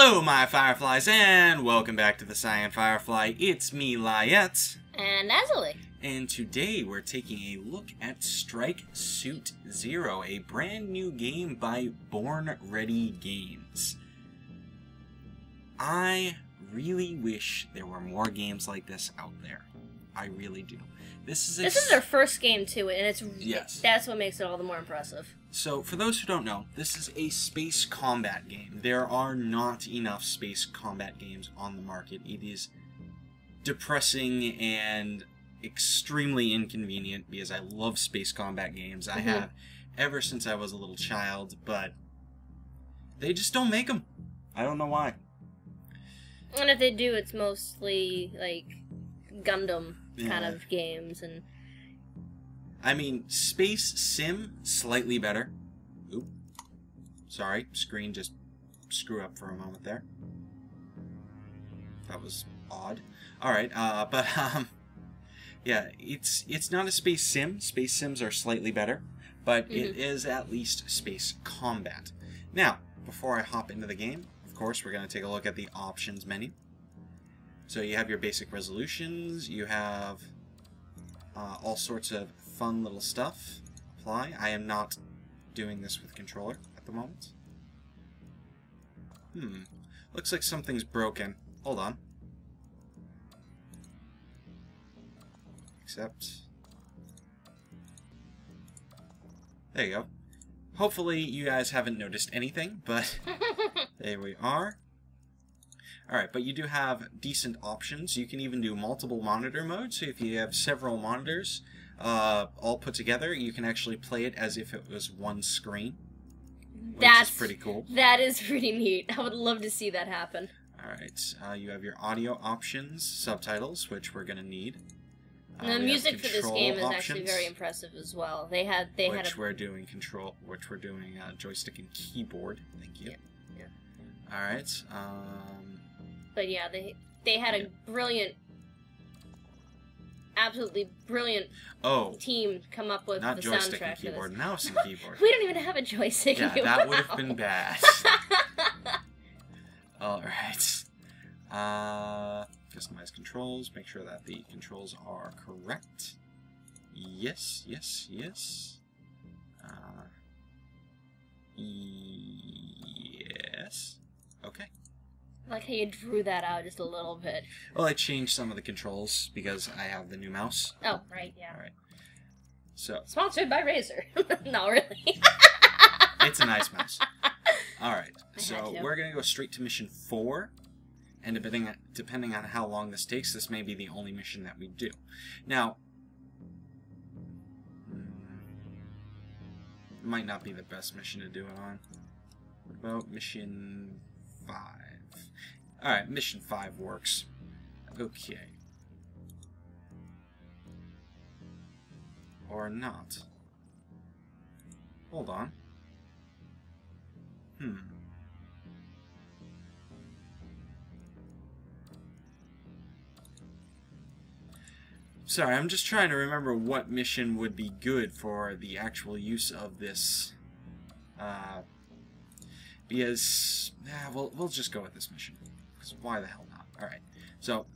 Hello, my Fireflies, and welcome back to the Cyan Firefly. It's me, Lyiat. And Azilie. And today we're taking a look at Strike Suit Zero, a brand new game by Born Ready Games. I really wish there were more games like this out there. I really do. This is their first game too, and yes. That's what makes it all the more impressive. So, for those who don't know, this is a space combat game. There are not enough space combat games on the market. It is depressing and extremely inconvenient because I love space combat games. I have ever since I was a little child, but they just don't make them. I don't know why. And if they do, it's mostly like Gundam kind of games. And I mean, Space Sim, slightly better. Oop. Sorry, screen just screw up for a moment there. That was odd. Alright, yeah, it's not a Space Sim. Space Sims are slightly better, but it is at least space combat. Now, before I hop into the game, of course, we're going to take a look at the options menu. So you have your basic resolutions, you have all sorts of fun little stuff. Apply. I am not doing this with controller at the moment. Looks like something's broken. Hold on. Accept. There you go. Hopefully you guys haven't noticed anything, but there we are. Alright, but you do have decent options. You can even do multiple monitor mode, so if you have several monitors all put together, you can actually play it as if it was one screen. That's pretty cool. That is pretty neat. I would love to see that happen. Alright, you have your audio options, subtitles, which we're going to need. The music for this game is actually very impressive as well. We're doing joystick and keyboard. Thank you. Yeah. All right. But yeah, they had a brilliant, absolutely brilliant team come up with the soundtrack. Not joystick and keyboard, mouse and keyboard. We don't even have a joystick. Yeah, that would have been bad. All right. Customize controls. Make sure that the controls are correct. Yes. Yes. Okay. I like how you drew that out just a little bit. Well, I changed some of the controls because I have the new mouse. Oh, right, yeah. All right. So. Sponsored by Razer. No, really. It's a nice mouse. All right. So we're gonna go straight to mission 4. And depending on how long this takes, this may be the only mission that we do. Now, it might not be the best mission to do it on. What about mission 5? Alright, mission 5 works. Okay. Or not. Hold on. Sorry, I'm just trying to remember what mission would be good for the actual use of this. Because, we'll just go with this mission. Because why the hell not? Alright, so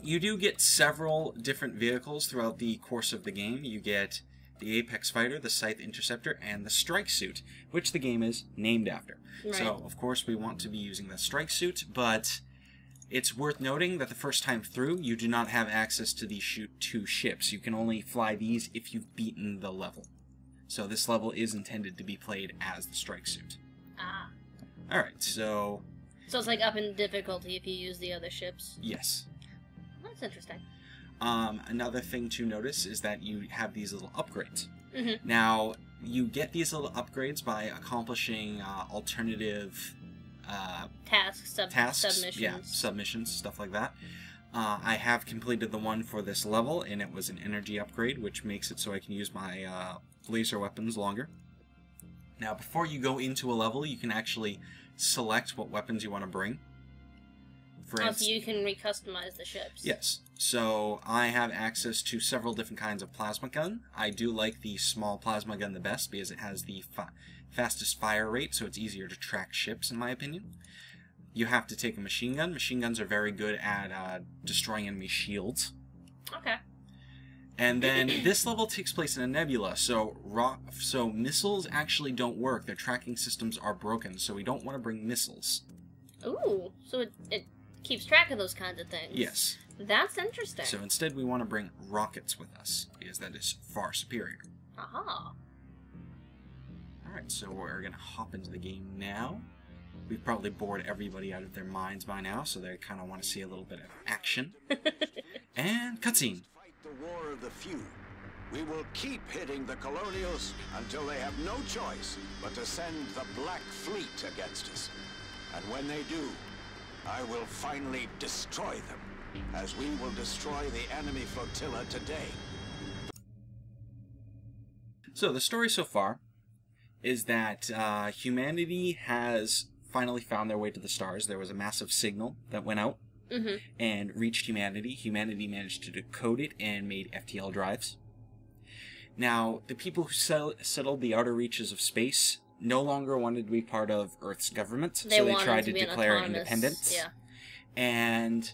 you do get several different vehicles throughout the course of the game. You get the Apex Fighter, the Scythe Interceptor, and the Strike Suit, which the game is named after. Right. So, of course, we want to be using the Strike Suit, but it's worth noting that the first time through, you do not have access to these two ships. You can only fly these if you've beaten the level. So this level is intended to be played as the Strike Suit. Ah. Alright, so... So it's like up in difficulty if you use the other ships? Yes. That's interesting. Another thing to notice is that you have these little upgrades. Now, you get these little upgrades by accomplishing alternative... tasks, submissions. Yeah, submissions, stuff like that. I have completed the one for this level, and it was an energy upgrade, which makes it so I can use my laser weapons longer. Now, before you go into a level, you can actually select what weapons you want to bring. For instance, so you can recustomize the ships. Yes. So I have access to several different kinds of plasma gun. I do like the small plasma gun the best because it has the fastest fire rate, so it's easier to track ships, in my opinion. you have to take a machine gun. Machine guns are very good at destroying enemy shields. Okay. And then this level takes place in a nebula, so missiles actually don't work. Their tracking systems are broken, so we don't want to bring missiles. Ooh, so it keeps track of those kinds of things. Yes. That's interesting. So instead we want to bring rockets with us, because that is far superior. Aha. Alright, so we're going to hop into the game now. We've probably bored everybody out of their minds by now, so they kind of want to see a little bit of action. And cutscene. The war of the few. We will keep hitting the colonials until they have no choice but to send the Black Fleet against us. And when they do, I will finally destroy them, as we will destroy the enemy flotilla today. So the story so far is that humanity has finally found their way to the stars. There was a massive signal that went out and reached humanity. Humanity managed to decode it and made FTL drives. Now, the people who settled the outer reaches of space no longer wanted to be part of Earth's government, so they tried to declare independence. Yeah. And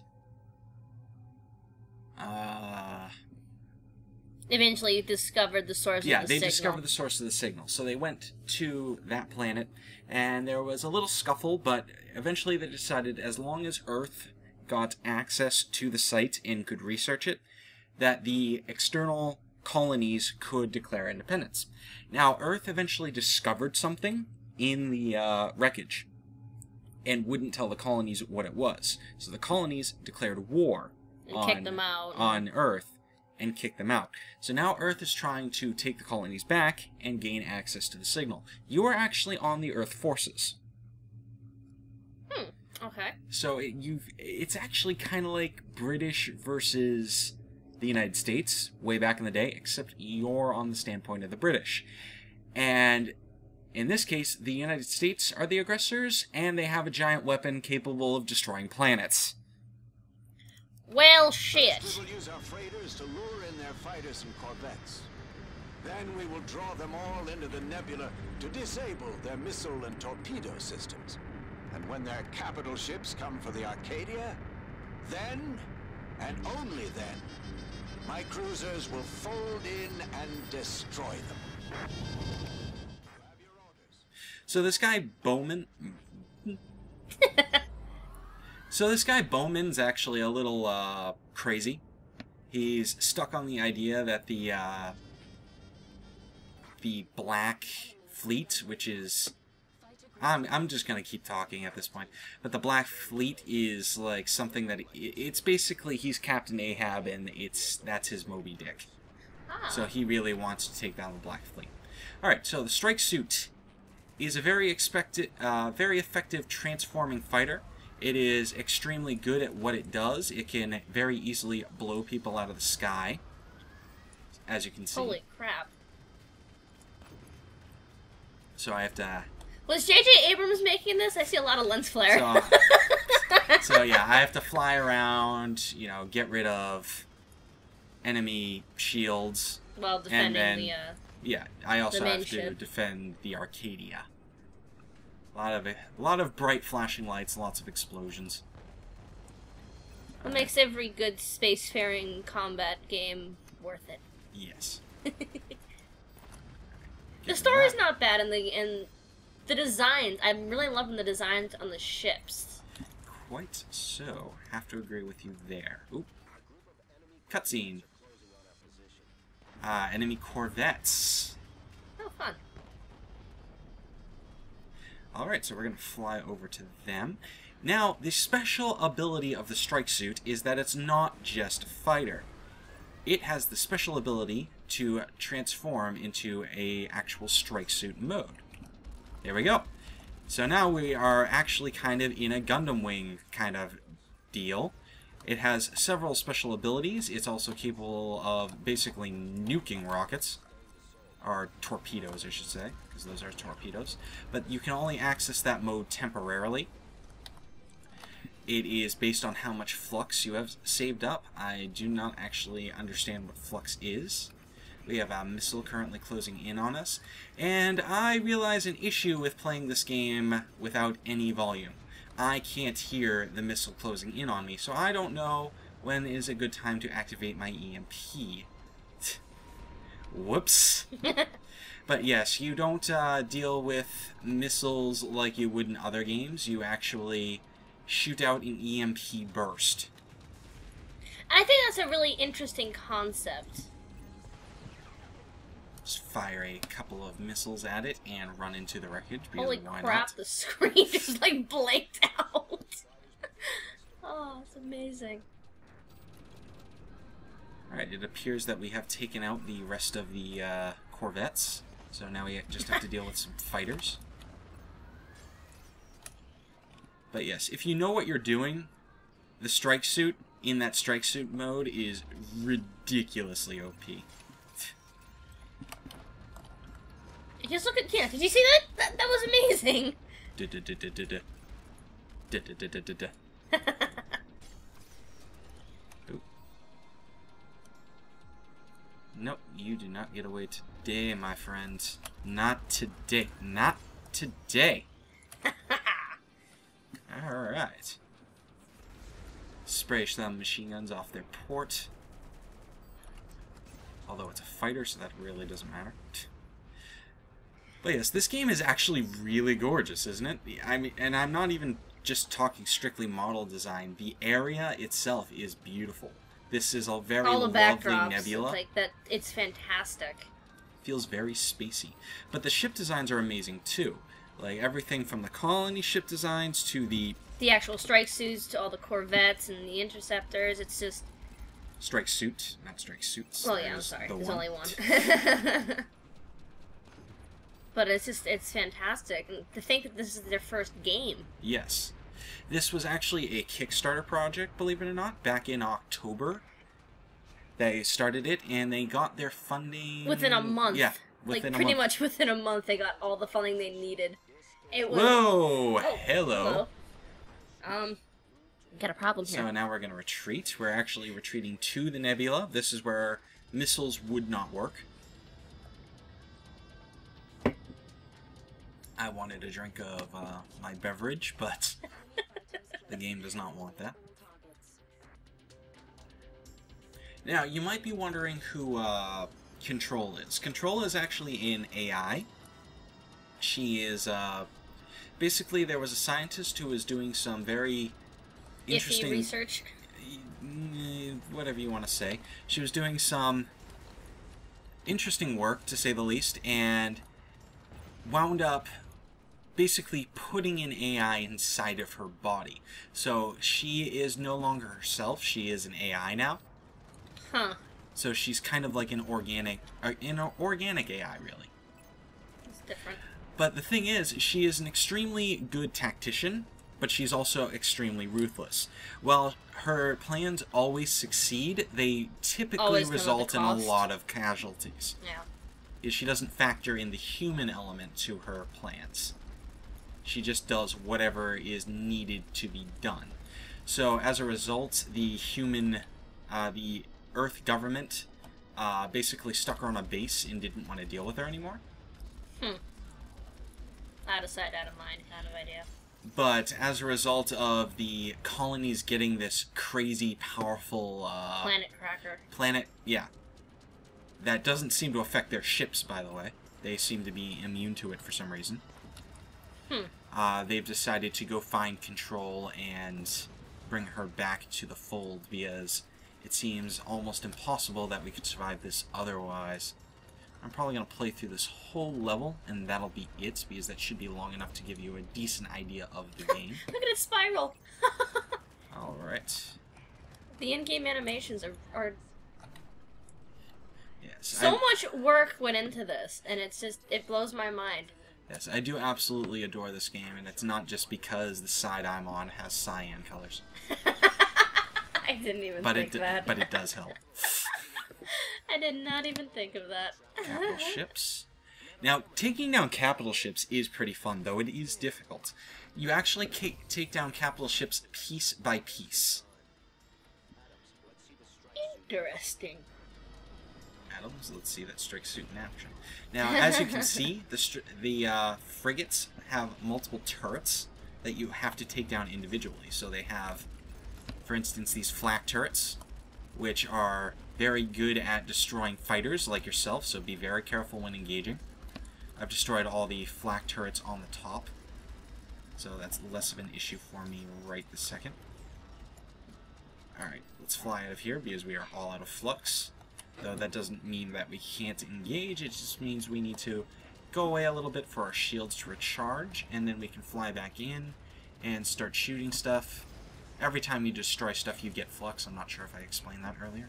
eventually discovered the source of the signal. Yeah, they discovered the source of the signal. So they went to that planet, and there was a little scuffle, but eventually they decided as long as Earth got access to the site and could research it, that the external colonies could declare independence. Now, Earth eventually discovered something in the wreckage and wouldn't tell the colonies what it was. So the colonies declared war kicked them out on Earth and kicked them out. So now Earth is trying to take the colonies back and gain access to the signal. You are actually on the Earth forces. Okay. So it's actually kind of like British versus the United States way back in the day, except you're on the standpoint of the British. And in this case, the United States are the aggressors, and they have a giant weapon capable of destroying planets. Well, shit. We will use our freighters to lure in their fighters and corvettes. Then we will draw them all into the nebula to disable their missile and torpedo systems. And when their capital ships come for the Arcadia, then, and only then, my cruisers will fold in and destroy them. So this guy Bowman... Bowman's actually a little crazy. He's stuck on the idea that the Black Fleet, which is... I'm just going to keep talking at this point. But the Black Fleet is like something that... It's basically he's Captain Ahab and that's his Moby Dick. So he really wants to take down the Black Fleet. Alright, so the strike suit is a very effective transforming fighter. It is extremely good at what it does. It can very easily blow people out of the sky, as you can see. Holy crap. So I have to... Was J.J. Abrams making this? I see a lot of lens flare. So yeah, I have to fly around, you know, get rid of enemy shields. While defending and then, yeah, I also have to defend the Arcadia. A lot of bright flashing lights, lots of explosions. What makes every good spacefaring combat game worth it? Yes. The story's not bad, and the designs. I'm really loving the designs on the ships. Quite so. Have to agree with you there. Oop. Cutscene. Enemy corvettes. Oh, fun. Alright, so we're going to fly over to them. Now, the special ability of the strike suit is that it's not just a fighter. It has the special ability to transform into a actual strike suit mode. There we go. So now we are actually kind of in a Gundam Wing kind of deal. It has several special abilities. It's also capable of basically nuking rockets. Or torpedoes, I should say, because those are torpedoes. But you can only access that mode temporarily. It is based on how much flux you have saved up. I do not actually understand what flux is. We have a missile currently closing in on us. And I realize an issue with playing this game without any volume. I can't hear the missile closing in on me, so I don't know when is a good time to activate my EMP. Whoops. But yes, you don't deal with missiles like you would in other games. You actually shoot out an EMP burst. I think that's a really interesting concept. Just fire a couple of missiles at it and run into the wreckage. Holy why crap, not? the screen just like blanked out. Oh, it's amazing. Alright, it appears that we have taken out the rest of the corvettes. So now we just have to deal with some fighters. But yes, if you know what you're doing, the strike suit in that strike suit mode is ridiculously OP. Just look at, yeah, did you see that? That was amazing. Nope, you do not get away today, my friends. Not today. Not today. Alright. Spray some machine guns off their port. Although it's a fighter, so that really doesn't matter. But yes, this game is actually really gorgeous, isn't it? I mean, and I'm not even just talking strictly model design. The area itself is beautiful. This is a very lovely nebula. Like that, it's fantastic. Feels very spacey. But the ship designs are amazing too. Like everything from the colony ship designs to the actual strike suits to all the corvettes and the interceptors. It's just strike suit, not strike suits. Well, yeah, I'm sorry. There's only one. But it's fantastic. And to think that this is their first game. Yes. This was actually a Kickstarter project, believe it or not, back in October. They started it, and they got their funding within a month. Yeah, pretty much within a month, they got all the funding they needed. It was. Whoa! Hello. Got a problem here. So now we're going to retreat. We're actually retreating to the nebula. This is where missiles would not work. I wanted a drink of my beverage, but the game does not want that. Now, you might be wondering who Control is. Control is actually an AI. She is, basically, there was a scientist who was doing some very interesting... Iffy research? Whatever you want to say. She was doing some interesting work, to say the least, and wound up basically putting an AI inside of her body. So she is no longer herself, she is an AI now. Huh. So she's kind of like an organic AI, really. It's different. But the thing is, she is an extremely good tactician, but she's also extremely ruthless. While her plans always succeed, they typically result in a lot of casualties. Yeah. She doesn't factor in the human element to her plans. She just does whatever is needed to be done. So as a result, the Earth government basically stuck her on a base and didn't want to deal with her anymore. Out of sight, out of mind kind of idea. But as a result of the colonies getting this crazy, powerful... planet cracker. Yeah. That doesn't seem to affect their ships, by the way. They seem to be immune to it for some reason. They've decided to go find Control and bring her back to the fold, because it seems almost impossible that we could survive this otherwise. I'm probably going to play through this whole level, and that'll be it, because that should be long enough to give you a decent idea of the game. Look at it spiral! Alright. The in-game animations are Yes, so much work went into this, and it's just, it blows my mind. Yes, I do absolutely adore this game, and it's not just because the side I'm on has cyan colors. I didn't even think that. But it does help. I did not even think of that. Capital ships. Now, taking down capital ships is pretty fun, though it is difficult. You actually take down capital ships piece by piece. Interesting. Adams, let's see that strike suit in action. Now, as you can see, the frigates have multiple turrets, that you have to take down individually. So they have, for instance, these flak turrets, which are very good at destroying fighters like yourself, so be very careful when engaging. I've destroyed all the flak turrets on the top, so that's less of an issue for me right this second. Alright, let's fly out of here because we are all out of flux. Though that doesn't mean that we can't engage, it just means we need to go away a little bit for our shields to recharge, and then we can fly back in and start shooting stuff. Every time you destroy stuff, you get flux. I'm not sure if I explained that earlier.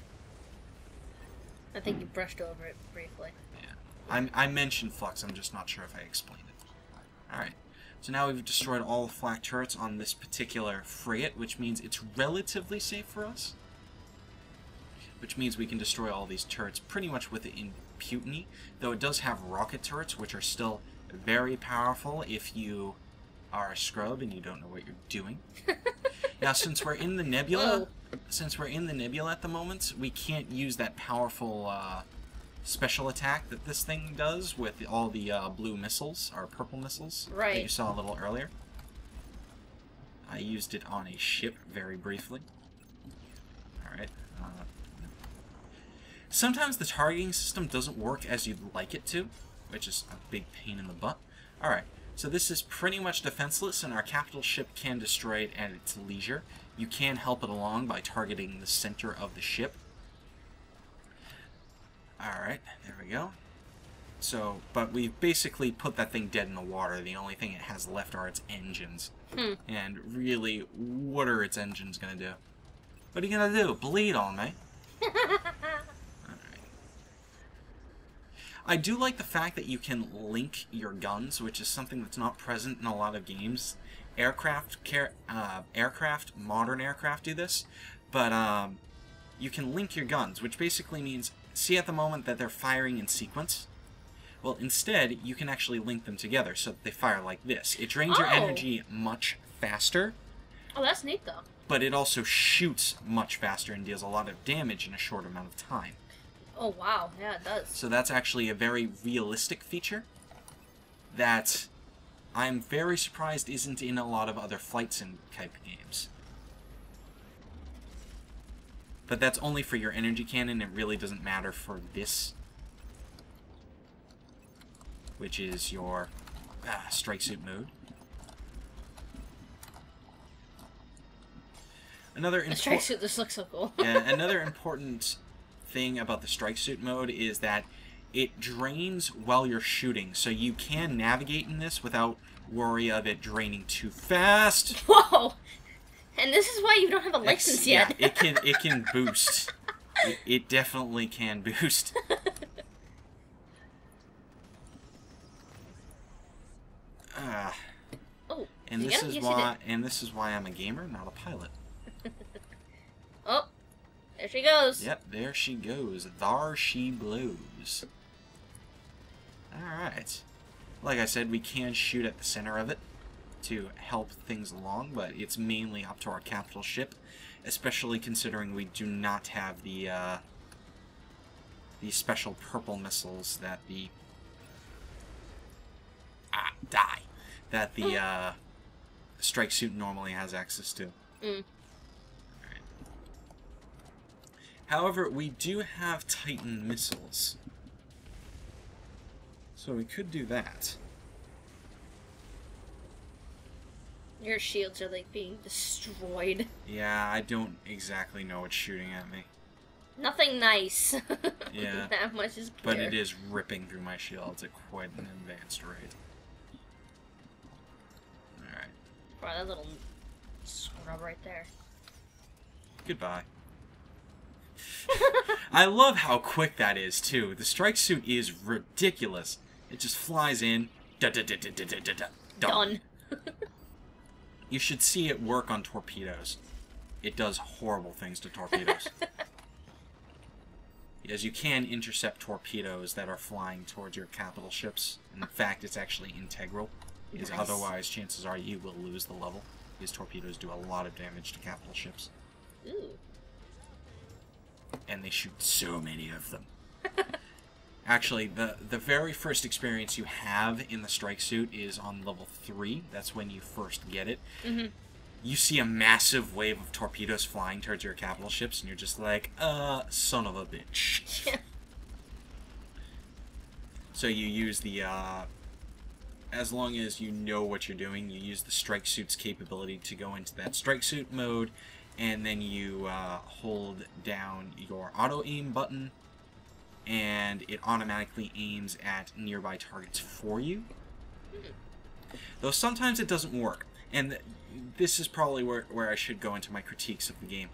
I think you brushed over it briefly. Yeah. I mentioned flux, I'm just not sure if I explained it. Alright. So now we've destroyed all the flak turrets on this particular frigate, which means it's relatively safe for us. Which means we can destroy all these turrets pretty much with impunity, though it does have rocket turrets, which are still very powerful if you are a scrub and you don't know what you're doing. Now, since we're in the nebula, at the moment, we can't use that powerful special attack that this thing does with all the blue missiles, or purple missiles, that you saw a little earlier. I used it on a ship very briefly. Alright. Sometimes the targeting system doesn't work as you'd like it to, which is a big pain in the butt. Alright, so this is pretty much defenseless, and our capital ship can destroy it at its leisure. You can help it along by targeting the center of the ship. Alright, there we go. So, but we've basically put that thing dead in the water. The only thing it has left are its engines. And really, what are its engines gonna do? What are you gonna do? Bleed on me? I do like the fact that you can link your guns, which is something that's not present in a lot of games. Modern aircraft do this, but you can link your guns, which basically means, see at the moment that they're firing in sequence? Well, instead, you can actually link them together so that they fire like this. It drains your energy much faster. Oh, that's neat, though. But it also shoots much faster and deals a lot of damage in a short amount of time. Oh, wow. Yeah, it does. So that's actually a very realistic feature that I'm very surprised isn't in a lot of other flight sim type games. But that's only for your energy cannon. It really doesn't matter for this, which is your strike suit mode. The strike suit, this looks so cool. Another important thing about the strike suit mode is that it drains while you're shooting, so you can navigate in this without worry of it draining too fast. Whoa! And this is why you don't have a license yet. Yeah, it can boost. It definitely can boost. Oh, and this is why I'm a gamer, not a pilot. Oh, there she goes. Yep, there she goes. Thar she blows. Alright. Like I said, we can shoot at the center of it to help things along, but it's mainly up to our capital ship, especially considering we do not have the special purple missiles that the strike suit normally has access to. Right. However, we do have Titan missiles, so we could do that. Your shields are like being destroyed. Yeah, I don't exactly know what's shooting at me. Nothing nice. Yeah. That much is clear. But it is ripping through my shields at quite an advanced rate. Alright. Bro, that little scrub right there. Goodbye. I love how quick that is, too. The strike suit is ridiculous. It just flies in. Done. You should see it work on torpedoes. It does horrible things to torpedoes. Because you can intercept torpedoes that are flying towards your capital ships. And in fact, it's actually integral. Because otherwise, chances are you will lose the level. Because torpedoes do a lot of damage to capital ships. Ooh. And they shoot so many of them. Actually, the very first experience you have in the strike suit is on level 3. That's when you first get it. Mm-hmm. You see a massive wave of torpedoes flying towards your capital ships, and you're just like, son of a bitch. Yeah. So you use the, as long as you know what you're doing, you use the strike suit's capability to go into that strike suit mode, and then you hold down your auto-aim button, and it automatically aims at nearby targets for you. Though sometimes it doesn't work. And this is probably where I should go into my critiques of the game.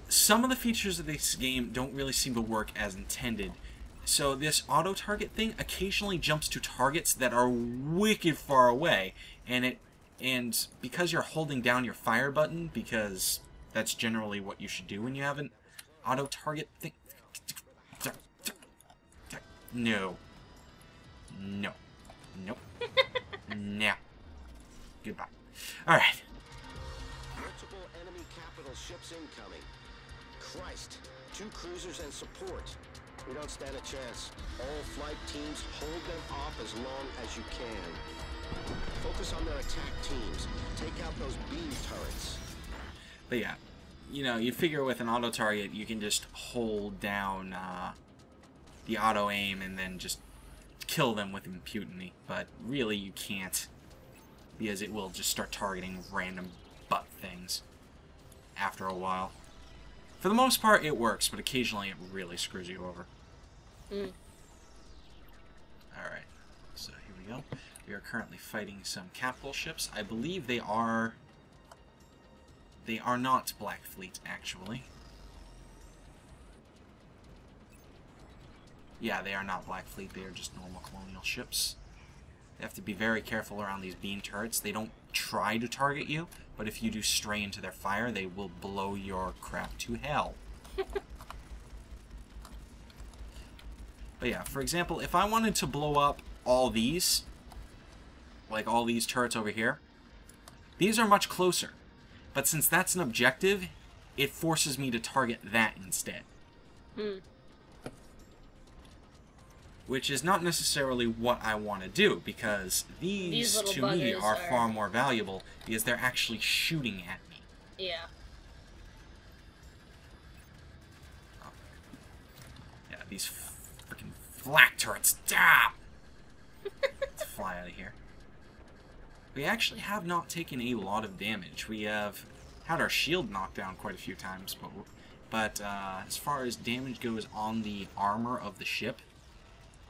Some of the features of this game don't really seem to work as intended. So this auto-target thing occasionally jumps to targets that are wicked far away. And because you're holding down your fire button, because that's generally what you should do when you have an auto-target thing. No. No. Nope. No. Goodbye. Alright. Multiple enemy capital ships incoming. Christ. 2 cruisers and support. We don't stand a chance. All flight teams, hold them off as long as you can. Focus on their attack teams. Take out those beam turrets. But yeah, you know, you figure with an auto-target, you can just hold down the auto-aim and then just kill them with impunity. But really, you can't, because it will just start targeting random butt things after a while. For the most part, it works, but occasionally it really screws you over. Mm. Alright, so here we go. We are currently fighting some capital ships. I believe they are not Black Fleet, actually. Yeah, they are not Black Fleet, they are just normal colonial ships. You have to be very careful around these beam turrets. They don't try to target you, but if you do stray into their fire, they will blow your crap to hell. But yeah, for example, if I wanted to blow up all these, like all these turrets over here, these are much closer. But since that's an objective, it forces me to target that instead. Hmm. Which is not necessarily what I want to do, because these to me are far more valuable, because they're actually shooting at me. Yeah. Oh. Yeah, these freaking flak turrets. Stop! Let's fly out of here. We actually have not taken a lot of damage. We have had our shield knocked down quite a few times, but as far as damage goes on the armor of the ship,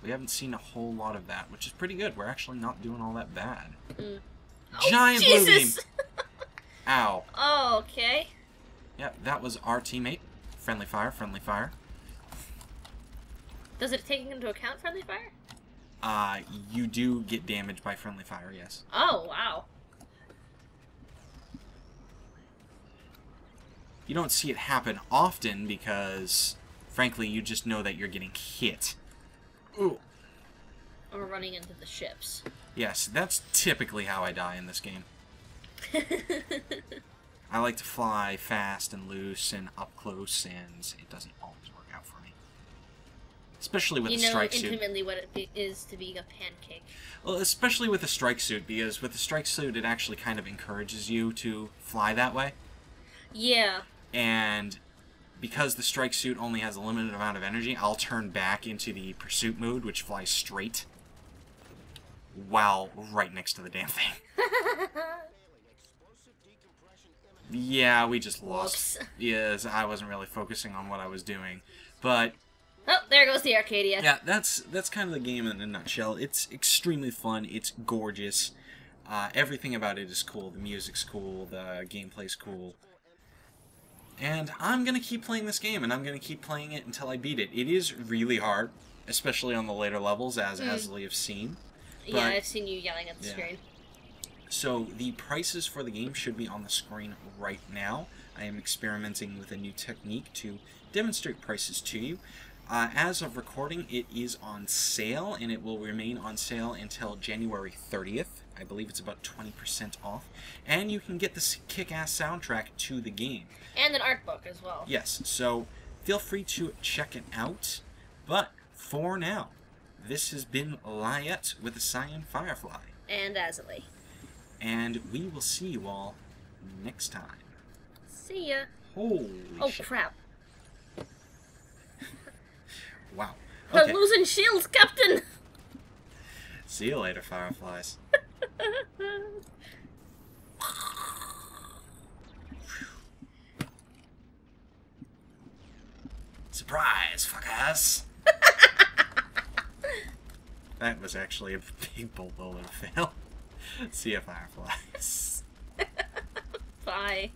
we haven't seen a whole lot of that, which is pretty good. We're actually not doing all that bad. Mm. Giant blue beam! Ow. Oh, okay. Yeah, that was our teammate. Friendly fire, friendly fire. Does it take into account friendly fire? You do get damaged by friendly fire, yes. Oh, wow. You don't see it happen often because, frankly, you just know that you're getting hit. Ooh. Or running into the ships. Yes, that's typically how I die in this game. I like to fly fast and loose and up close, and it doesn't always work out for me. Especially with the strike suit. You know intimately what it is to be a pancake. Well, especially with the strike suit, because with the strike suit, it actually kind of encourages you to fly that way. Yeah. And because the strike suit only has a limited amount of energy, I'll turn back into the pursuit mode, which flies straight, while right next to the damn thing. Yeah, we just lost. Whoops. Yes, I wasn't really focusing on what I was doing. But oh, there goes the Arcadia. yeah, that's kind of the game in a nutshell. It's extremely fun. It's gorgeous. Everything about it is cool. The music's cool. The gameplay's cool. And I'm going to keep playing this game, and I'm going to keep playing it until I beat it. It is really hard, especially on the later levels, as Azilie have seen. But, yeah, I've seen you yelling at the screen. So the prices for the game should be on the screen right now. I am experimenting with a new technique to demonstrate prices to you. As of recording, it is on sale, and it will remain on sale until January 30th. I believe it's about 20% off. And you can get this kick-ass soundtrack to the game. And an art book as well. Yes, so feel free to check it out. But for now, this has been Lyiat with the Cyan Firefly. And Azilie. And we will see you all next time. See ya. Holy shit. Crap. Wow. Okay. We're losing shields, Captain! See you later, Fireflies. Surprise, fuckers! That was actually a big bolt fail. See ya, Fireflies. Bye.